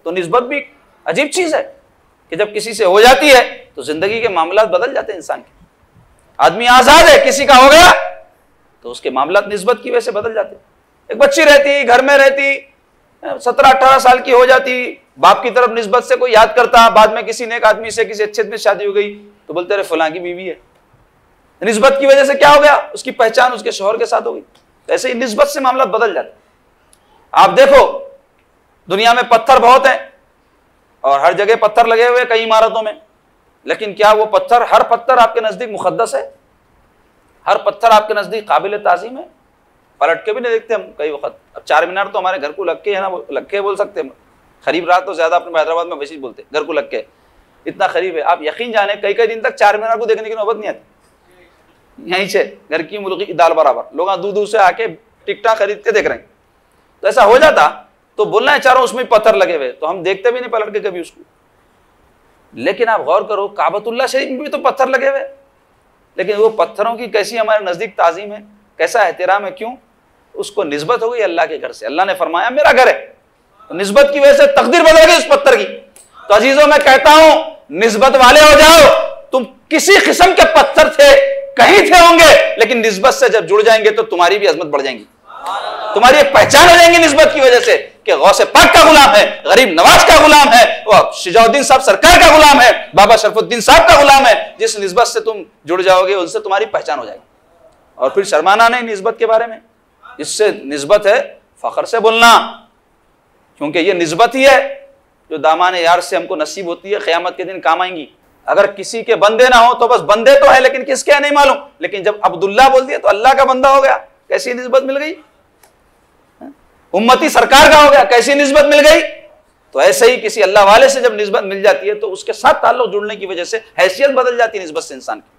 तो निस्बत भी अजीब चीज है कि जब किसी से हो जाती है तो जिंदगी के मामलात बदल जाते हैं इंसान के। आदमी आजाद है, किसी का हो गया तो उसके मामलात निस्बत की वजह से बदल जाते। एक बच्ची रहती, घर में रहती, 17-18 साल की हो जाती, बाप की तरफ निस्बत से कोई याद करता, बाद में किसी नेक आदमी से किसी अच्छे में शादी हो गई तो बोलते रहे फलां की बीवी है। निस्बत की वजह से क्या हो गया, उसकी पहचान उसके शौहर के साथ हो गई। ऐसे ही निस्बत से मामला बदल जाते। आप देखो दुनिया में पत्थर बहुत हैं और हर जगह पत्थर लगे हुए कई इमारतों में, लेकिन क्या वो पत्थर, हर पत्थर आपके नजदीक मुकद्दस है? हर पत्थर आपके नजदीक काबिल ताज़ीम है? पलट के भी नहीं देखते हम कई वक्त। अब चार मीनार तो हमारे घर को लग के है ना, लग के बोल सकते हैं, करीब रहा तो ज्यादा अपने हैदराबाद में वैसे बोलते घर को लग के, इतना करीब है। आप यकीन जाने कई कई दिन तक चार मीनार को देखने की नौबत नहीं आती। यहीं से घर की मुल्की दाल बराबर लोग दूर दूर से आके टिकटा खरीद के देख रहे हैं। तो ऐसा हो जाता तो बोलना है चारों उसमें पत्थर लगे हुए, तो हम देखते भी नहीं पलट के कभी उसको। लेकिन आप गौर करो काबतुल्लाह शरीफ में भी तो पत्थर लगे हुए, लेकिन वो पत्थरों की कैसी हमारे नजदीक ताजीम है, कैसा एहतराम है। क्यों? उसको निस्बत हो गई अल्लाह के घर से। अल्लाह ने फरमाया मेरा घर है, तो निस्बत की वजह से तकदीर बदल गई उस पत्थर की। तो अजीजों मैं कहता हूं निस्बत वाले हो जाओ। तुम किसी किस्म के पत्थर थे, कहीं थे होंगे, लेकिन निस्बत से जब जुड़ जाएंगे तो तुम्हारी भी अजमत बढ़ जाएंगी, तुम्हारी एक पहचान हो जाएंगी निस्बत की वजह से कि गौसे पाक का गुलाम है, गरीब नवाज का गुलाम है, वो शिजाउद्दीन साहब सरकार का गुलाम है, बाबा शरफुद्दीन साहब का गुलाम है। जिस निस्बत से तुम जुड़ जाओगे उनसे तुम्हारी पहचान हो जाएगी। और फिर शर्माना नहीं निस्बत के बारे में। इससे निस्बत है फख्र से बोलना, क्योंकि ये निस्बत ही है जो दामाने यार से हमको नसीब होती है, क़यामत के दिन काम आएंगी। अगर किसी के बंदे ना हो तो बस बंदे तो है, लेकिन किसके है नहीं मालूम। लेकिन जब अब्दुल्ला बोल दिया तो अल्लाह का बंदा हो गया, कैसी निस्बत मिल गई। उम्मती सरकार का हो गया, कैसी निस्बत मिल गई। तो ऐसे ही किसी अल्लाह वाले से जब निस्बत मिल जाती है तो उसके साथ ताल्लुक जुड़ने की वजह से हैसियत बदल जाती है निस्बत से इंसान की।